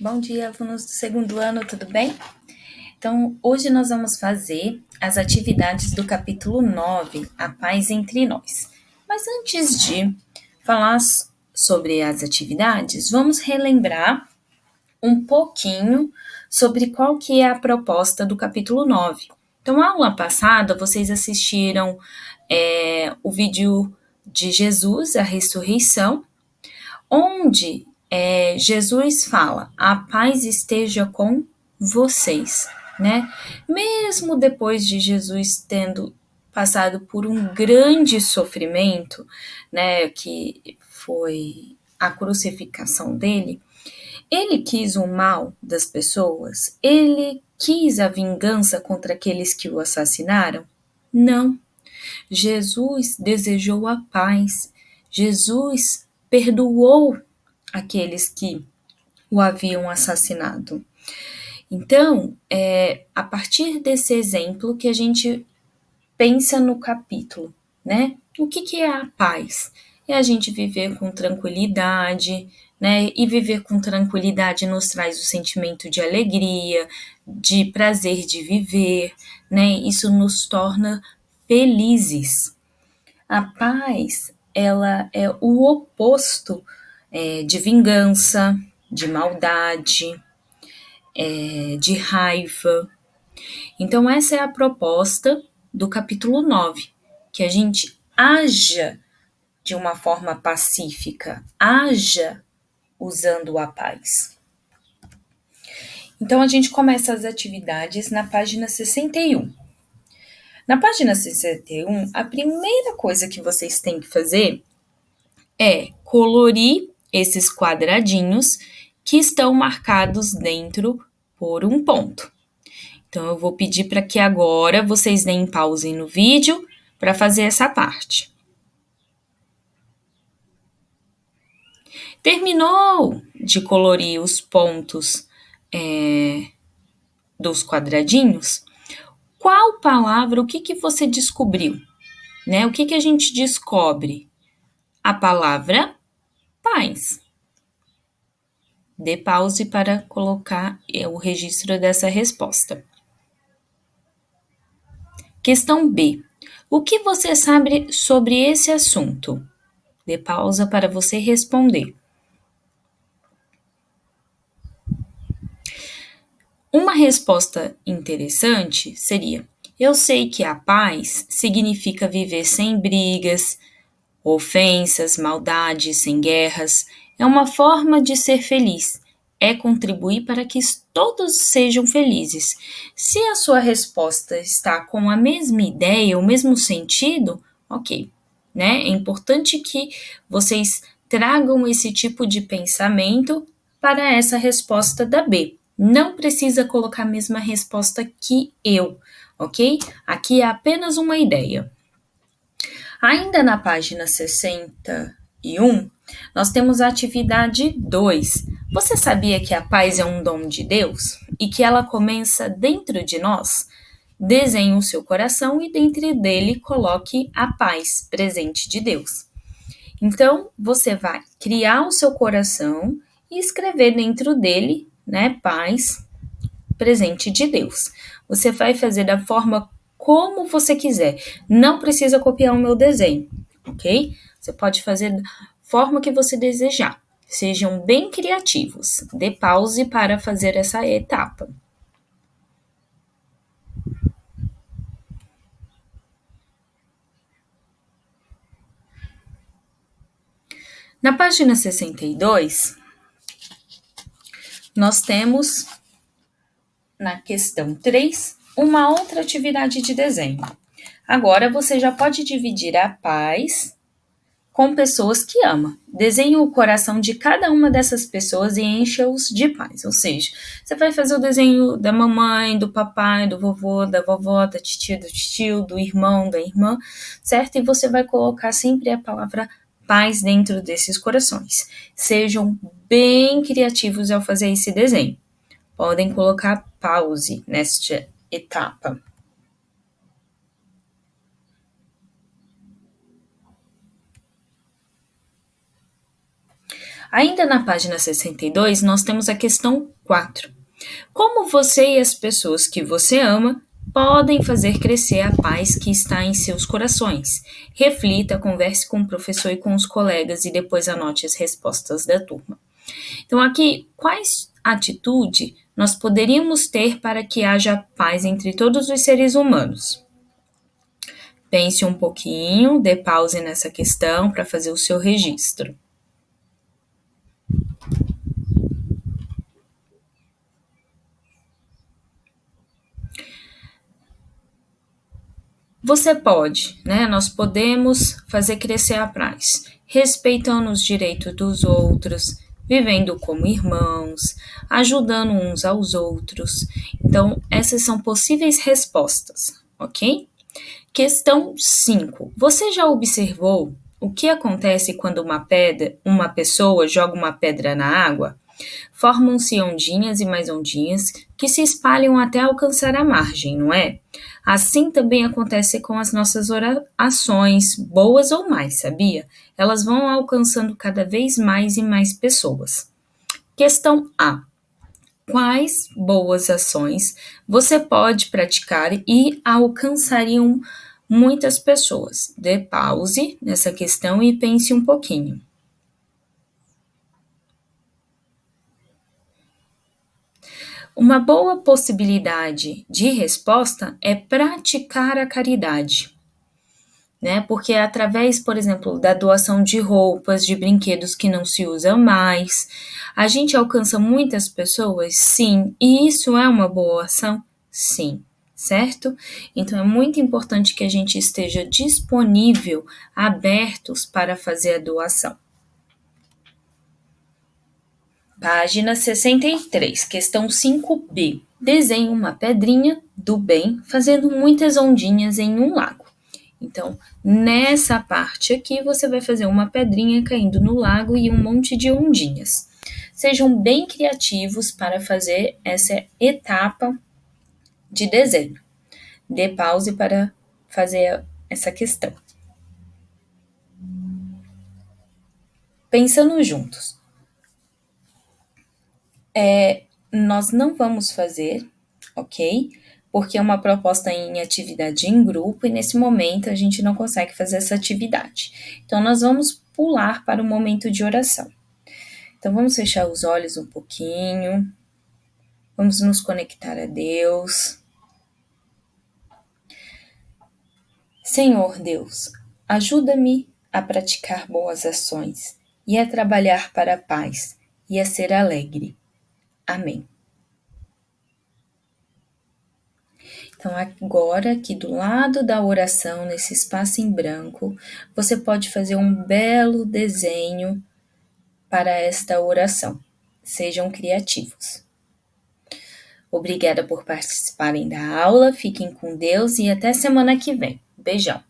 Bom dia, alunos do segundo ano, tudo bem? Então, hoje nós vamos fazer as atividades do capítulo 9, A Paz Entre Nós. Mas antes de falar sobre as atividades, vamos relembrar um pouquinho sobre qual que é a proposta do capítulo 9. Então, a aula passada, vocês assistiram o vídeo de Jesus, a ressurreição, onde Jesus fala: a paz esteja com vocês, né? Mesmo depois de Jesus tendo passado por um grande sofrimento, né, que foi a crucificação dele, ele quis o mal das pessoas? Ele quis a vingança contra aqueles que o assassinaram? Não. Jesus desejou a paz. Jesus perdoou aqueles que o haviam assassinado. Então, é a partir desse exemplo que a gente pensa no capítulo, né? O que é a paz? É a gente viver com tranquilidade, né? E viver com tranquilidade nos traz o sentimento de alegria, de prazer de viver, né? Isso nos torna felizes. A paz, ela é o oposto de vingança, de maldade, de raiva. Então, essa é a proposta do capítulo 9, que a gente haja de uma forma pacífica, haja usando a paz. Então, a gente começa as atividades na página 61. Na página 61, a primeira coisa que vocês têm que fazer é colorir esses quadradinhos que estão marcados dentro por um ponto. Então, eu vou pedir para que agora vocês deem pause no vídeo para fazer essa parte. Terminou de colorir os pontos dos quadradinhos? Qual palavra, o que você descobriu? Né? O que a gente descobre? A palavra paz. Dê pause para colocar o registro dessa resposta. Questão B. O que você sabe sobre esse assunto? Dê pausa para você responder. Uma resposta interessante seria: eu sei que a paz significa viver sem brigas, ofensas, maldade, sem guerras. É uma forma de ser feliz. É contribuir para que todos sejam felizes. Se a sua resposta está com a mesma ideia, o mesmo sentido, ok, né? É importante que vocês tragam esse tipo de pensamento para essa resposta da B. Não precisa colocar a mesma resposta que eu, ok? Aqui é apenas uma ideia. Ainda na página 61, nós temos a atividade 2. Você sabia que a paz é um dom de Deus e que ela começa dentro de nós? Desenhe o seu coração e dentro dele coloque a paz presente de Deus. Então, você vai criar o seu coração e escrever dentro dele, né, paz presente de Deus. Você vai fazer da forma como você quiser. Não precisa copiar o meu desenho, ok? Você pode fazer da forma que você desejar. Sejam bem criativos. Dê pause para fazer essa etapa. Na página 62, nós temos, na questão 3, uma outra atividade de desenho. Agora você já pode dividir a paz com pessoas que ama. Desenhe o coração de cada uma dessas pessoas e encha-os de paz. Ou seja, você vai fazer o desenho da mamãe, do papai, do vovô, da vovó, da titia, do tio, do irmão, da irmã, certo? E você vai colocar sempre a palavra paz dentro desses corações. Sejam bem criativos ao fazer esse desenho. Podem colocar pause nesta etapa. Ainda na página 62, nós temos a questão 4. Como você e as pessoas que você ama podem fazer crescer a paz que está em seus corações? Reflita, converse com o professor e com os colegas e depois anote as respostas da turma. Então, aqui, quais atitudes nós poderíamos ter para que haja paz entre todos os seres humanos? Pense um pouquinho, dê pause nessa questão para fazer o seu registro. Você pode, né? Nós podemos fazer crescer a paz, respeitando os direitos dos outros, vivendo como irmãos, ajudando uns aos outros. Então, essas são possíveis respostas, ok? Questão 5. Você já observou o que acontece quando uma pessoa joga uma pedra na água? Formam-se ondinhas e mais ondinhas que se espalham até alcançar a margem, não é? Assim também acontece com as nossas orações, boas ou mais, sabia? Elas vão alcançando cada vez mais e mais pessoas. Questão A. Quais boas ações você pode praticar e alcançariam muitas pessoas? Dê pause nessa questão e pense um pouquinho. Uma boa possibilidade de resposta é praticar a caridade, né? Porque através, por exemplo, da doação de roupas, de brinquedos que não se usam mais, a gente alcança muitas pessoas? Sim. E isso é uma boa ação? Sim. Certo? Então é muito importante que a gente esteja disponível, abertos para fazer a doação. Página 63, questão 5b. Desenhe uma pedrinha do bem fazendo muitas ondinhas em um lago. Então, nessa parte aqui, você vai fazer uma pedrinha caindo no lago e um monte de ondinhas. Sejam bem criativos para fazer essa etapa de desenho. Dê pause para fazer essa questão. Pensando juntos. Nós não vamos fazer, ok? Porque é uma proposta em atividade em grupo e nesse momento a gente não consegue fazer essa atividade. Então, nós vamos pular para o momento de oração. Então, vamos fechar os olhos um pouquinho, vamos nos conectar a Deus. Senhor Deus, ajuda-me a praticar boas ações e a trabalhar para a paz e a ser alegre. Amém. Então, agora, aqui do lado da oração, nesse espaço em branco, você pode fazer um belo desenho para esta oração. Sejam criativos. Obrigada por participarem da aula, fiquem com Deus e até semana que vem. Beijão!